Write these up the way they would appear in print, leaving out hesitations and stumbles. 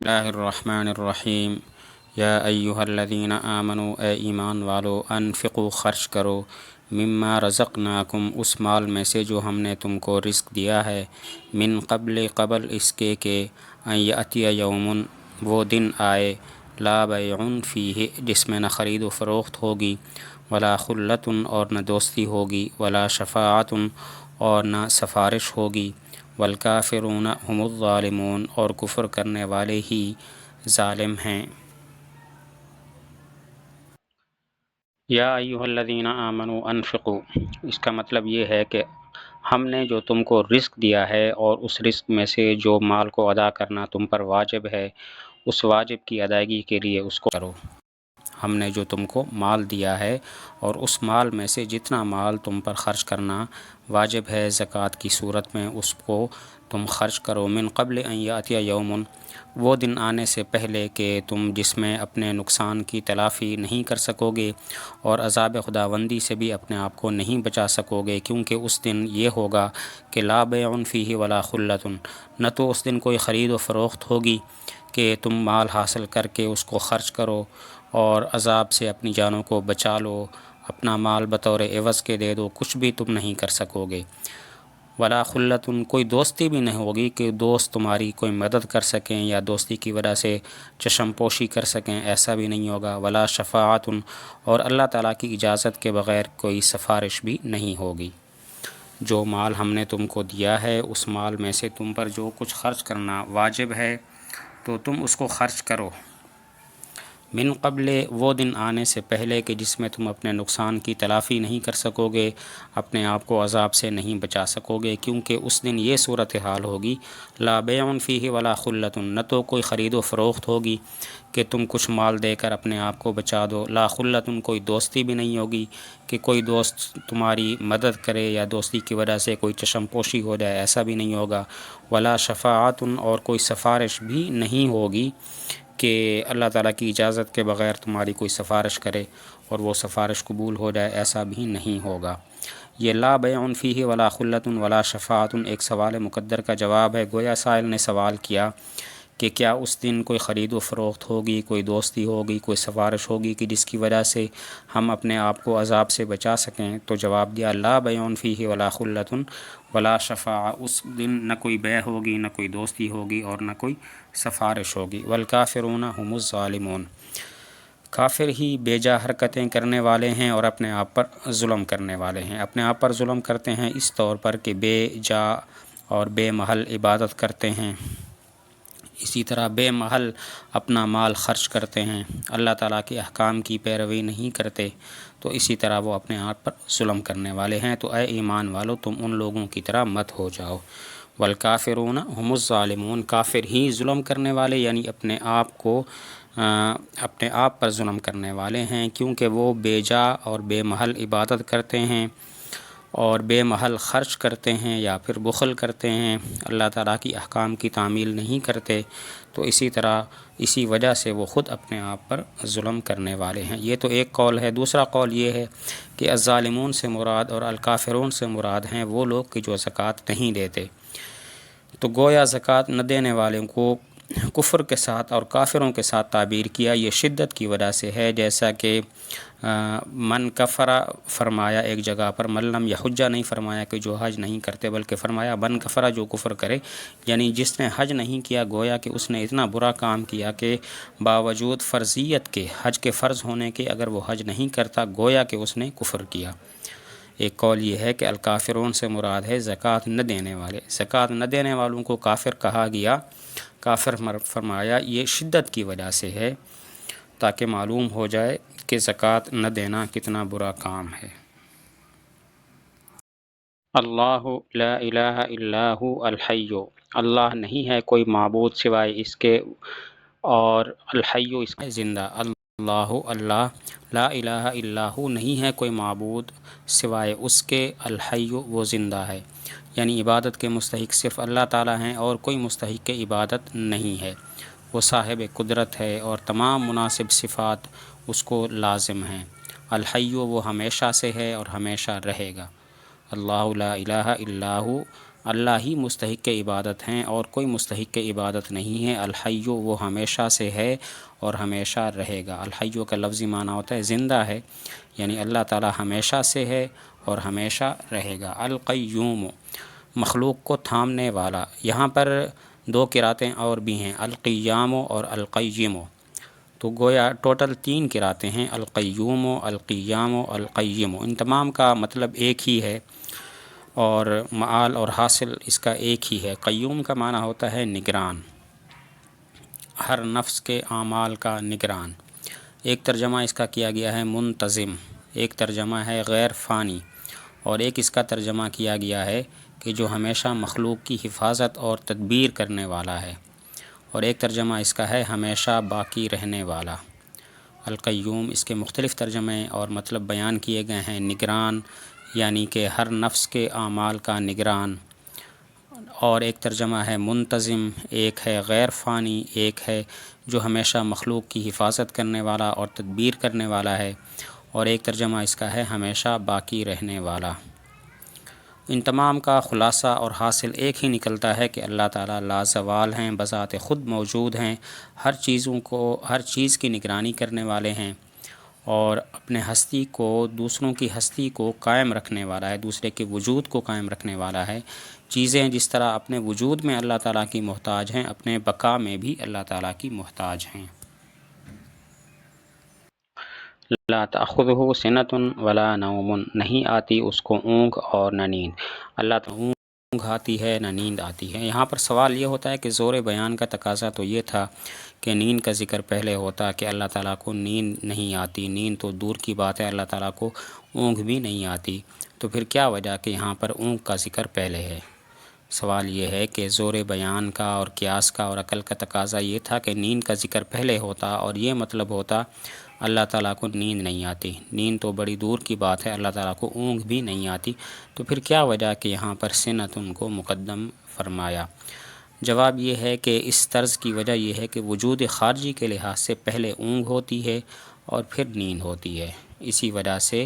اللہ الرحمن الرحیم یا ایہا الذین آمنوا اے ایمان والو انفقوا خرچ کرو مما رزقناکم اس مال میں سے جو ہم نے تم کو رزق دیا ہے قبل اس کے کہ ان یأتی یوم وہ دن آئے لا بیع فیہ جس میں نہ خرید و فروخت ہوگی ولا خلۃ اور نہ دوستی ہوگی ولا شفاعت اور نہ سفارش ہوگی والکافرون هم الظالمون اور کفر کرنے والے ہی ظالم ہیں۔ یا ایھا الذین آمنوا انفقوا، اس کا مطلب یہ ہے کہ ہم نے جو تم کو رزق دیا ہے اور اس رزق میں سے جو مال کو ادا کرنا تم پر واجب ہے اس واجب کی ادائیگی کے لیے اس کو کرو۔ ہم نے جو تم کو مال دیا ہے اور اس مال میں سے جتنا مال تم پر خرچ کرنا واجب ہے زکوٰۃ کی صورت میں اس کو تم خرچ کرو من قبل ان یاتی یوم وہ دن آنے سے پہلے کہ تم جس میں اپنے نقصان کی تلافی نہیں کر سکو گے اور عذاب خداوندی سے بھی اپنے آپ کو نہیں بچا سکو گے، کیونکہ اس دن یہ ہوگا کہ لا بیع فیہ ولا خلۃ، نہ تو اس دن کوئی خرید و فروخت ہوگی کہ تم مال حاصل کر کے اس کو خرچ کرو اور عذاب سے اپنی جانوں کو بچا لو، اپنا مال بطور عوض کے دے دو، کچھ بھی تم نہیں کر سکو گے۔ ولا خلۃ کوئی دوستی بھی نہیں ہوگی کہ دوست تمہاری کوئی مدد کر سکیں یا دوستی کی وجہ سے چشم پوشی کر سکیں، ایسا بھی نہیں ہوگا۔ ولا شفاعت اور اللہ تعالیٰ کی اجازت کے بغیر کوئی سفارش بھی نہیں ہوگی۔ جو مال ہم نے تم کو دیا ہے اس مال میں سے تم پر جو کچھ خرچ کرنا واجب ہے تو تم اس کو خرچ کرو من قبل وہ دن آنے سے پہلے کہ جس میں تم اپنے نقصان کی تلافی نہیں کر سکو گے، اپنے آپ کو عذاب سے نہیں بچا سکو گے، کیونکہ اس دن یہ صورتحال ہوگی لا بیع فیہ ولا خلۃ، نہ تو کوئی خرید و فروخت ہوگی کہ تم کچھ مال دے کر اپنے آپ کو بچا دو، لا خلۃ کوئی دوستی بھی نہیں ہوگی کہ کوئی دوست تمہاری مدد کرے یا دوستی کی وجہ سے کوئی چشم پوشی ہو جائے، ایسا بھی نہیں ہوگا۔ ولا شفاعت اور کوئی سفارش بھی نہیں ہوگی کہ اللہ تعالیٰ کی اجازت کے بغیر تمہاری کوئی سفارش کرے اور وہ سفارش قبول ہو جائے، ایسا بھی نہیں ہوگا۔ یہ لا بیع فیہ ولا خلۃ ولا شفاعت ایک سوال مقدر کا جواب ہے۔ گویا سائل نے سوال کیا کہ کیا اس دن کوئی خرید و فروخت ہوگی، کوئی دوستی ہوگی، کوئی سفارش ہوگی کہ جس کی وجہ سے ہم اپنے آپ کو عذاب سے بچا سکیں؟ تو جواب دیا لا بیع فیہ ولا خلۃ ولا شفاعہ، اس دن نہ کوئی بیع ہوگی، نہ کوئی دوستی ہوگی اور نہ کوئی سفارش ہوگی۔ والکافرون هم الظالمون، کافر ہی بے جا حرکتیں کرنے والے ہیں اور اپنے آپ پر ظلم کرنے والے ہیں۔ اپنے آپ پر ظلم کرتے ہیں اس طور پر کہ بے جا اور بے محل عبادت کرتے ہیں، اسی طرح بے محل اپنا مال خرچ کرتے ہیں، اللہ تعالیٰ کے احکام کی پیروی نہیں کرتے، تو اسی طرح وہ اپنے آپ پر ظلم کرنے والے ہیں۔ تو اے ایمان والو تم ان لوگوں کی طرح مت ہو جاؤ۔ والکافرون هم الظالمون، کافر ہی ظلم کرنے والے یعنی اپنے آپ پر ظلم کرنے والے ہیں، کیونکہ وہ بے جا اور بے محل عبادت کرتے ہیں اور بے محل خرچ کرتے ہیں یا پھر بخل کرتے ہیں، اللہ تعالیٰ کی احکام کی تعمیل نہیں کرتے، تو اسی طرح اسی وجہ سے وہ خود اپنے آپ پر ظلم کرنے والے ہیں۔ یہ تو ایک قول ہے۔ دوسرا قول یہ ہے کہ الظالمون سے مراد اور الکافرون سے مراد ہیں وہ لوگ کہ جو زکوٰۃ نہیں دیتے، تو گویا زکوٰۃ نہ دینے والوں کو کفر کے ساتھ اور کافروں کے ساتھ تعبیر کیا۔ یہ شدت کی وجہ سے ہے، جیسا کہ من کفرا فرمایا ایک جگہ پر، من لم یحج نہیں فرمایا کہ جو حج نہیں کرتے، بلکہ فرمایا من کفرا جو کفر کرے، یعنی جس نے حج نہیں کیا گویا کہ اس نے اتنا برا کام کیا کہ باوجود فرضیت کے، حج کے فرض ہونے کے، اگر وہ حج نہیں کرتا گویا کہ اس نے کفر کیا۔ ایک قول یہ ہے کہ الکافرون سے مراد ہے زکوٰۃ نہ دینے والے۔ زکوٰۃ نہ دینے والوں کو کافر کہا گیا، کافر فرمایا یہ شدت کی وجہ سے ہے تاکہ معلوم ہو جائے کہ زکوٰۃ نہ دینا کتنا برا کام ہے۔ اللہ لا الہ الا هو الحی، اللہ نہیں ہے کوئی معبود سوائے اس کے، اور الحی اس کا زندہ۔ اللہ لا الہ الا ہو نہیں ہے کوئی معبود سوائے اس کے، الحی وہ زندہ ہے، یعنی عبادت کے مستحق صرف اللہ تعالیٰ ہیں اور کوئی مستحق عبادت نہیں ہے۔ وہ صاحب قدرت ہے اور تمام مناسب صفات اس کو لازم ہیں۔ الحی وہ ہمیشہ سے ہے اور ہمیشہ رہے گا۔ اللہ لا الہ الا ہو اللہ ہی مستحق عبادت ہیں اور کوئی مستحق عبادت نہیں ہے۔ الحی وہ ہمیشہ سے ہے اور ہمیشہ رہے گا۔ الحی کا لفظی معنی ہوتا ہے زندہ ہے، یعنی اللہ تعالی ہمیشہ سے ہے اور ہمیشہ رہے گا۔ القیوم مخلوق کو تھامنے والا۔ یہاں پر دو قراتیں اور بھی ہیں، القیام اور القیم، تو گویا ٹوٹل 3 قراتیں ہیں، القیوم، القیام، القیم۔ ان تمام کا مطلب ایک ہی ہے اور معال اور حاصل اس کا ایک ہی ہے۔ قیوم کا معنی ہوتا ہے نگران، ہر نفس کے اعمال کا نگران۔ ایک ترجمہ اس کا کیا گیا ہے منتظم، ایک ترجمہ ہے غیر فانی، اور ایک اس کا ترجمہ کیا گیا ہے کہ جو ہمیشہ مخلوق کی حفاظت اور تدبیر کرنے والا ہے، اور ایک ترجمہ اس کا ہے ہمیشہ باقی رہنے والا۔ القیوم اس کے مختلف ترجمے اور مطلب بیان کیے گئے ہیں۔ نگران یعنی کہ ہر نفس کے اعمال کا نگران، اور ایک ترجمہ ہے منتظم، ایک ہے غیر فانی، ایک ہے جو ہمیشہ مخلوق کی حفاظت کرنے والا اور تدبیر کرنے والا ہے، اور ایک ترجمہ اس کا ہے ہمیشہ باقی رہنے والا۔ ان تمام کا خلاصہ اور حاصل ایک ہی نکلتا ہے کہ اللہ تعالیٰ لازوال ہیں، بذات خود موجود ہیں، ہر چیز کی نگرانی کرنے والے ہیں، اور اپنے ہستی کو، دوسروں کی ہستی کو قائم رکھنے والا ہے، دوسرے کے وجود کو قائم رکھنے والا ہے۔ چیزیں جس طرح اپنے وجود میں اللہ تعالیٰ کی محتاج ہیں، اپنے بقا میں بھی اللہ تعالیٰ کی محتاج ہیں۔ لا تأخذہ سنۃ ولا نوم، نہیں آتی اس کو اونگ اور نہ نیند۔ اللہ تعالیٰ اونگ آتی ہے نہ نیند آتی ہے۔ یہاں پر سوال یہ ہوتا ہے کہ زور بیان کا تقاضا تو یہ تھا کہ نیند کا ذکر پہلے ہوتا کہ اللہ تعالیٰ کو نیند نہیں آتی، نیند تو دور کی بات ہے، اللہ تعالیٰ کو اونگ بھی نہیں آتی، تو پھر کیا وجہ کہ یہاں پر اونگ کا ذکر پہلے ہے؟ سوال یہ ہے کہ زور بیان کا اور قیاس کا اور عقل کا تقاضا یہ تھا کہ نیند کا ذکر پہلے ہوتا اور یہ مطلب ہوتا اللہ تعالیٰ کو نیند نہیں آتی، نیند تو بڑی دور کی بات ہے، اللہ تعالیٰ کو اونگ بھی نہیں آتی، تو پھر کیا وجہ کہ یہاں پر سنتن کو مقدم فرمایا؟ جواب یہ ہے کہ اس طرز کی وجہ یہ ہے کہ وجود خارجی کے لحاظ سے پہلے اونگ ہوتی ہے اور پھر نیند ہوتی ہے، اسی وجہ سے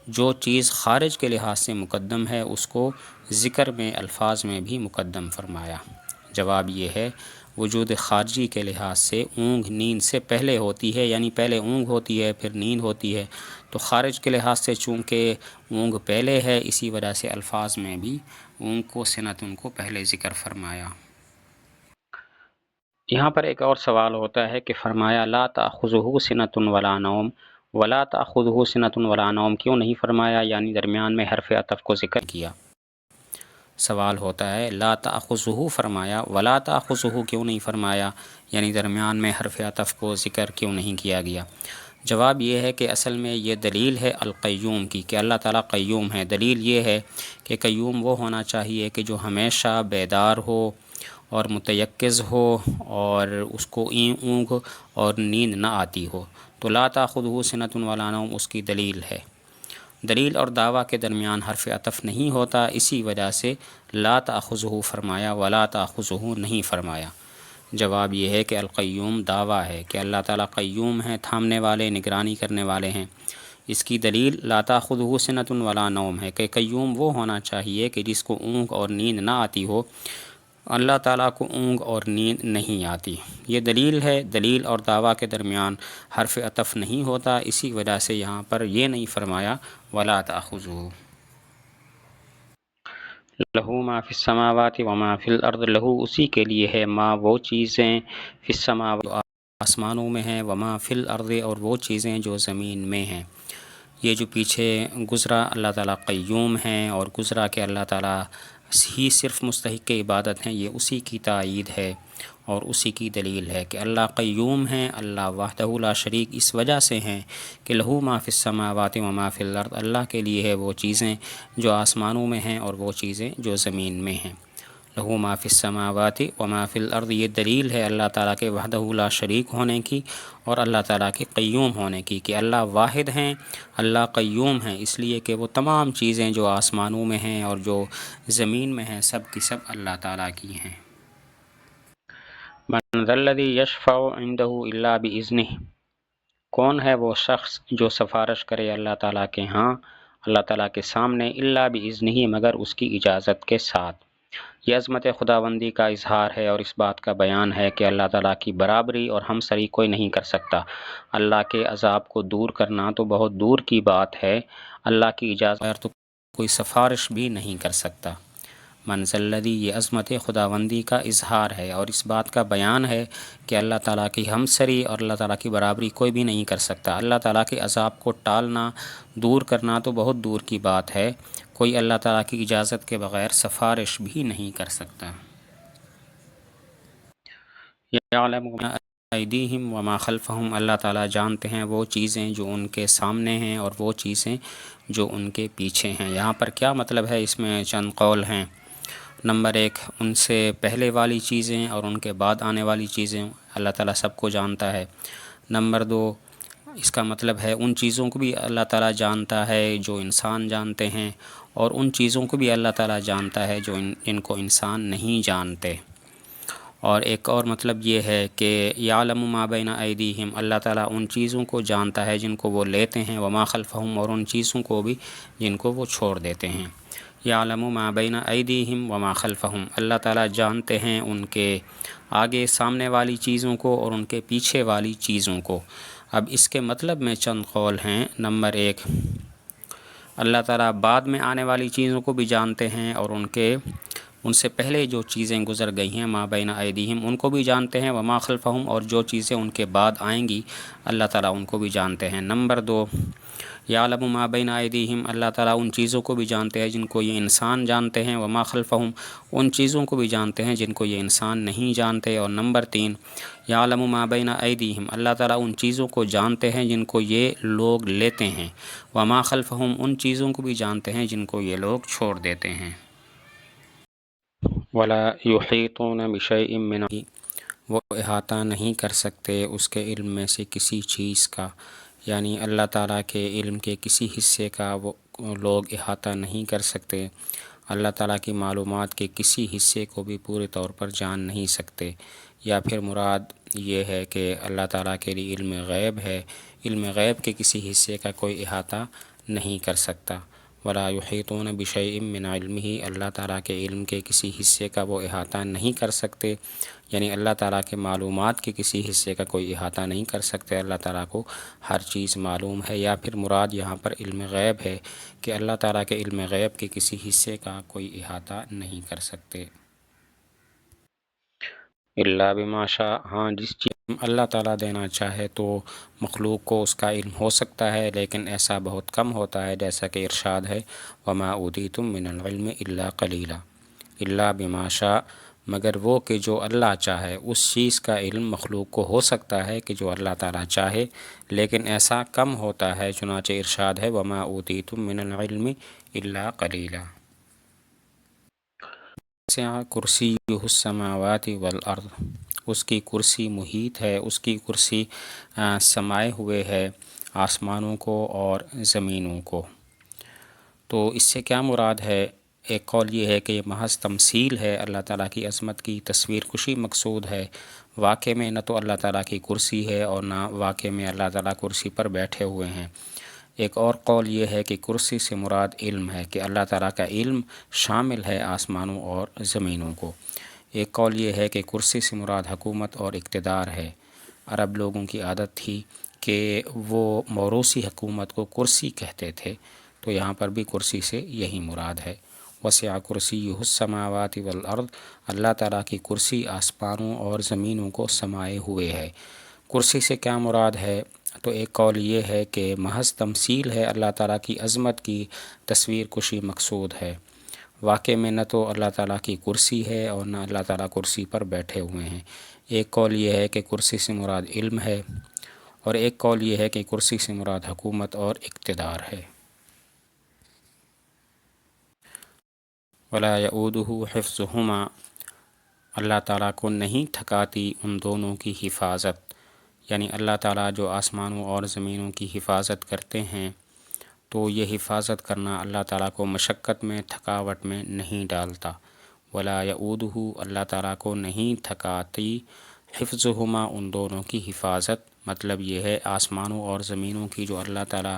جو چیز خارج کے لحاظ سے مقدم ہے اس کو ذکر میں، الفاظ میں بھی مقدم فرمایا۔ جواب یہ ہے وجود خارجی کے لحاظ سے اونگ نیند سے پہلے ہوتی ہے، یعنی پہلے اونگ ہوتی ہے پھر نیند ہوتی ہے، تو خارج کے لحاظ سے چونکہ اونگ پہلے ہے اسی وجہ سے الفاظ میں بھی اونگ کو سنتن کو پہلے ذکر فرمایا۔ یہاں پر ایک اور سوال ہوتا ہے کہ فرمایا لا تأخذہ سنۃ ولا نوم، ولا تأخذہ سنۃ ولا نوم کیوں نہیں فرمایا، یعنی درمیان میں حرف عطف کو ذکر کیا؟ سوال ہوتا ہے لا تأخذہ فرمایا، ولا تأخذہ کیوں نہیں فرمایا، یعنی درمیان میں حرف عطف کو ذکر کیوں نہیں کیا گیا؟ جواب یہ ہے کہ اصل میں یہ دلیل ہے القیوم کی کہ اللہ تعالیٰ قیوم ہے۔ دلیل یہ ہے کہ قیوم وہ ہونا چاہیے کہ جو ہمیشہ بیدار ہو اور متیقظ ہو اور اس کو اونگ اور نیند نہ آتی ہو، تو لا تأخذہ سنۃ ولا نوم اس کی دلیل ہے۔ دلیل اور دعویٰ کے درمیان حرف عطف نہیں ہوتا، اسی وجہ سے لا تأخذہ فرمایا، ولا تأخذہ نہیں فرمایا۔ جواب یہ ہے کہ القیوم دعویٰ ہے کہ اللہ تعالیٰ قیوم ہیں، تھامنے والے، نگرانی کرنے والے ہیں۔ اس کی دلیل لا تأخذہ سنۃ ولا نوم ہے کہ قیوم وہ ہونا چاہیے کہ جس کو اونگ اور نیند نہ آتی ہو، اللہ تعالیٰ کو اونگ اور نیند نہیں آتی، یہ دلیل ہے۔ دلیل اور دعویٰ کے درمیان حرف عطف نہیں ہوتا، اسی وجہ سے یہاں پر یہ نہیں فرمایا ولا تأخذہ۔ لہو ما فی السماوات وما فی الارض، لہو اسی کے لیے ہے، ما وہ چیزیں، فی السماوات آسمانوں میں ہیں، وما فی الارض اور وہ چیزیں جو زمین میں ہیں۔ یہ جو پیچھے گزرا اللہ تعالیٰ قیوم ہیں اور گزرا کہ اللہ تعالیٰ ہی صرف مستحق عبادت ہیں، یہ اسی کی تائید ہے اور اسی کی دلیل ہے کہ اللہ قیوم ہیں، اللہ وحدہ لا شریک اس وجہ سے ہیں کہ لہو ما فی السماوات وما فی الارض، اللہ کے لیے ہے وہ چیزیں جو آسمانوں میں ہیں اور وہ چیزیں جو زمین میں ہیں۔ لہو ما فی السماوات وما فی الارض، یہ دلیل ہے اللہ تعالیٰ کے وحدہ لا شریک ہونے کی اور اللہ تعالیٰ کے قیوم ہونے کی کہ اللہ واحد ہیں، اللہ قیوم ہیں، اس لیے کہ وہ تمام چیزیں جو آسمانوں میں ہیں اور جو زمین میں ہیں سب کی سب اللہ تعالیٰ کی ہیں۔ من ذا الذی یشفع عنده الا باذنہ، کون ہے وہ شخص جو سفارش کرے اللہ تعالیٰ کے ہاں، اللہ تعالیٰ کے سامنے، الا باذنہ مگر اس کی اجازت کے ساتھ۔ یہ عظمت خداوندی کا اظہار ہے اور اس بات کا بیان ہے کہ اللہ تعالیٰ کی برابری اور ہمسری کوئی نہیں کر سکتا۔ اللہ کے عذاب کو دور کرنا تو بہت دور کی بات ہے، اللہ کی اجازت بغیر تو کوئی سفارش بھی نہیں کر سکتا۔ منزل الذی، یہ عظمت خداوندی کا اظہار ہے اور اس بات کا بیان ہے کہ اللہ تعالیٰ کی ہمسری اور اللہ تعالیٰ کی برابری کوئی بھی نہیں کر سکتا۔ اللہ تعالیٰ کے عذاب کو ٹالنا، دور کرنا تو بہت دور کی بات ہے، کوئی اللہ تعالیٰ کی اجازت کے بغیر سفارش بھی نہیں کر سکتا۔ یعلم ما ایدیہم وما خلفہم، اللہ تعالیٰ جانتے ہیں وہ چیزیں جو ان کے سامنے ہیں اور وہ چیزیں جو ان کے پیچھے ہیں۔ یہاں پر کیا مطلب ہے، اس میں چند قول ہیں۔ نمبر ایک، ان سے پہلے والی چیزیں اور ان کے بعد آنے والی چیزیں اللہ تعالیٰ سب کو جانتا ہے۔ نمبر دو، اس کا مطلب ہے ان چیزوں کو بھی اللہ تعالیٰ جانتا ہے جو انسان جانتے ہیں، اور ان چیزوں کو بھی اللہ تعالیٰ جانتا ہے جو ان کو انسان نہیں جانتے۔ اور ایک اور مطلب یہ ہے کہ یعلم ما بین ایدیہم، اللہ تعالیٰ ان چیزوں کو جانتا ہے جن کو وہ لیتے ہیں، وما خلفہم، اور ان چیزوں کو بھی جن کو وہ چھوڑ دیتے ہیں۔ یعلم ما بین ایدیہم وما خلفہم، اللہ تعالیٰ جانتے ہیں ان کے آگے سامنے والی چیزوں کو اور ان کے پیچھے والی چیزوں کو۔ اب اس کے مطلب میں چند قول ہیں۔ نمبر ایک، اللہ تعالیٰ بعد میں آنے والی چیزوں کو بھی جانتے ہیں اور ان سے پہلے جو چیزیں گزر گئی ہیں ما بین ایدیہم ان کو بھی جانتے ہیں، وما خلفہم، اور جو چیزیں ان کے بعد آئیں گی اللہ تعالیٰ ان کو بھی جانتے ہیں۔ نمبر دو، یعلم ما بین ایدیہم، اللہ تعالیٰ ان چیزوں کو بھی جانتے ہیں جن کو یہ انسان جانتے ہیں، وما خلفہم، ان چیزوں کو بھی جانتے ہیں جن کو یہ انسان نہیں جانتے۔ اور نمبر تین، یعلم ما بین ایدیہم، اللہ تعالیٰ ان چیزوں کو جانتے ہیں جن کو یہ لوگ لیتے ہیں، وما خلفہم، ان چیزوں کو بھی جانتے ہیں جن کو یہ لوگ چھوڑ دیتے ہیں۔ ولا یحیطون بشیء من، وہ احاطہ نہیں کر سکتے اس کے علم میں سے کسی چیز کا، یعنی اللہ تعالیٰ کے علم کے کسی حصے کا وہ لوگ احاطہ نہیں کر سکتے، اللہ تعالیٰ کی معلومات کے کسی حصے کو بھی پورے طور پر جان نہیں سکتے۔ یا پھر مراد یہ ہے کہ اللہ تعالیٰ کے لیے علم غیب ہے، علم غیب کے کسی حصے کا کوئی احاطہ نہیں کر سکتا۔ ولا یحیطون بشیء من علمہ، اللہ تعالیٰ کے علم کے کسی حصے کا وہ احاطہ نہیں کر سکتے، یعنی اللہ تعالیٰ کے معلومات کے کسی حصے کا کوئی احاطہ نہیں کر سکتے، اللہ تعالیٰ کو ہر چیز معلوم ہے۔ یا پھر مراد یہاں پر علم غیب ہے کہ اللہ تعالیٰ کے علم غیب کے کسی حصے کا کوئی احاطہ نہیں کر سکتے۔ الا بما شاء، ہاں جس چیز اللہ تعالیٰ دینا چاہے تو مخلوق کو اس کا علم ہو سکتا ہے، لیکن ایسا بہت کم ہوتا ہے، جیسا کہ ارشاد ہے وما اوتیتم من العلم الا قلیلا، الا بما شاء، مگر وہ کہ جو اللہ چاہے، اس چیز کا علم مخلوق کو ہو سکتا ہے کہ جو اللہ تعالیٰ چاہے، لیکن ایسا کم ہوتا ہے، چنانچہ ارشاد ہے وما اوتیتم من العلم الا قلیلا۔ وسع کرسیہ السماوات والارض، اس کی کرسی محیط ہے، اس کی کرسی سمائے ہوئے ہے آسمانوں کو اور زمینوں کو۔ تو اس سے کیا مراد ہے؟ ایک قول یہ ہے کہ یہ محض تمثیل ہے، اللہ تعالیٰ کی عظمت کی تصویر کشی مقصود ہے، واقع میں نہ تو اللہ تعالیٰ کی کرسی ہے اور نہ واقع میں اللہ تعالیٰ کرسی پر بیٹھے ہوئے ہیں۔ ایک اور قول یہ ہے کہ کرسی سے مراد علم ہے، کہ اللہ تعالیٰ کا علم شامل ہے آسمانوں اور زمینوں کو۔ ایک قول یہ ہے کہ کرسی سے مراد حکومت اور اقتدار ہے۔ عرب لوگوں کی عادت تھی کہ وہ موروثی حکومت کو کرسی کہتے تھے، تو یہاں پر بھی کرسی سے یہی مراد ہے۔ وسع کرسیہ السماوات والارض، اللہ تعالیٰ کی کرسی آسمانوں اور زمینوں کو سمائے ہوئے ہے۔ کرسی سے کیا مراد ہے؟ تو ایک قول یہ ہے کہ محض تمثیل ہے، اللہ تعالیٰ کی عظمت کی تصویر کشی مقصود ہے، واقع میں نہ تو اللہ تعالیٰ کی کرسی ہے اور نہ اللہ تعالیٰ کرسی پر بیٹھے ہوئے ہیں۔ ایک قول یہ ہے کہ کرسی سے مراد علم ہے، اور ایک قول یہ ہے کہ کرسی سے مراد حکومت اور اقتدار ہے۔ ولا یعودہ حفظہما، اللہ تعالیٰ کو نہیں تھکاتی ان دونوں کی حفاظت، یعنی اللہ تعالیٰ جو آسمانوں اور زمینوں کی حفاظت کرتے ہیں، تو یہ حفاظت کرنا اللہ تعالیٰ کو مشقت میں، تھکاوٹ میں نہیں ڈالتا۔ ولا یعودہ، اللہ تعالیٰ کو نہیں تھکاتی حفظہما، ان دونوں کی حفاظت، مطلب یہ ہے آسمانوں اور زمینوں کی جو اللہ تعالیٰ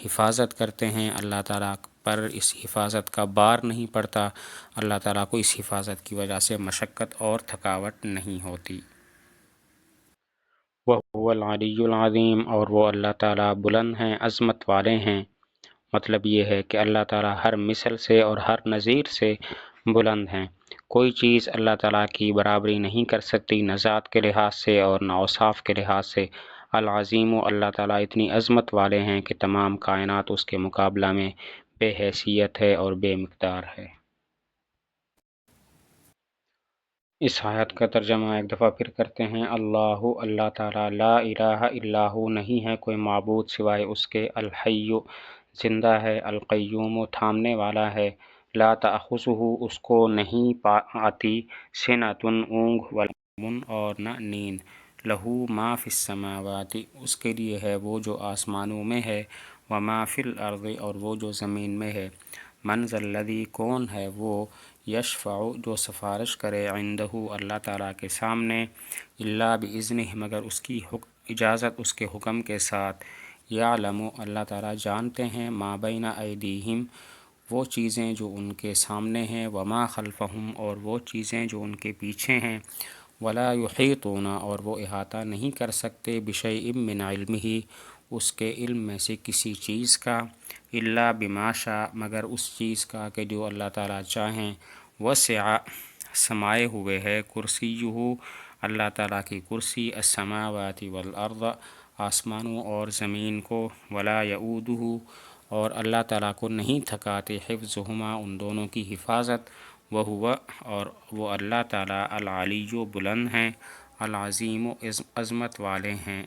حفاظت کرتے ہیں، اللہ تعالیٰ پر اس حفاظت کا بار نہیں پڑتا، اللہ تعالیٰ کو اس حفاظت کی وجہ سے مشقت اور تھکاوٹ نہیں ہوتی۔ وَهُوَ الْعَلِيُّ الْعَظِيمُ، اور وہ اللہ تعالیٰ بلند ہیں، عظمت والے ہیں۔ مطلب یہ ہے کہ اللہ تعالیٰ ہر مثل سے اور ہر نظیر سے بلند ہیں۔ کوئی چیز اللہ تعالیٰ کی برابری نہیں کر سکتی، نہ ذات کے لحاظ سے اور نہ اوصاف کے لحاظ سے۔ العظیم، اللہ تعالیٰ اتنی عظمت والے ہیں کہ تمام کائنات اس کے مقابلہ میں بے حیثیت ہے اور بے مقدار ہے۔ اس آیت کا ترجمہ ایک دفعہ پھر کرتے ہیں۔ اللہ تعالیٰ، لا الہ الا ہو، نہیں ہے کوئی معبود سوائے اس کے، الحی، زندہ ہے، القیوم، تھامنے والا ہے، لا تأخذہ، اس کو نہیں آتی، سنۃ، اونگ، ولا نوم، اور نہ نیند، لہو ما فی السماوات، اس کے لیے ہے وہ جو آسمانوں میں ہے، وما فی الارض، اور وہ جو زمین میں ہے، من ذا الذی، کون ہے وہ، یشفع، جو سفارش کرے، عندہ، اللہ تعالیٰ کے سامنے، الا باذنہ، مگر اس کی اجازت، اس کے حکم کے ساتھ، یعلم، اللہ تعالیٰ جانتے ہیں، ما بین ایدیہم، وہ چیزیں جو ان کے سامنے ہیں، وما خلفہم، اور وہ چیزیں جو ان کے پیچھے ہیں، ولا یحیطون، اور وہ احاطہ نہیں کر سکتے، بشیء من علمہ، اس کے علم میں سے کسی چیز کا، الا بما شاء، مگر اس چیز کا کہ جو اللہ تعالیٰ چاہیں، وسع، سمائے ہوئے ہے، کرسیہ، اللہ تعالیٰ کی کرسی، السماوات والارض، آسمانوں اور زمین کو، ولا یعودہ، اور اللہ تعالیٰ کو نہیں تھکاتے، حفظہما، ان دونوں کی حفاظت، وہو، اور وہ اللہ تعالیٰ، العلی، بلند ہیں، العظیم، عظمت والے ہیں۔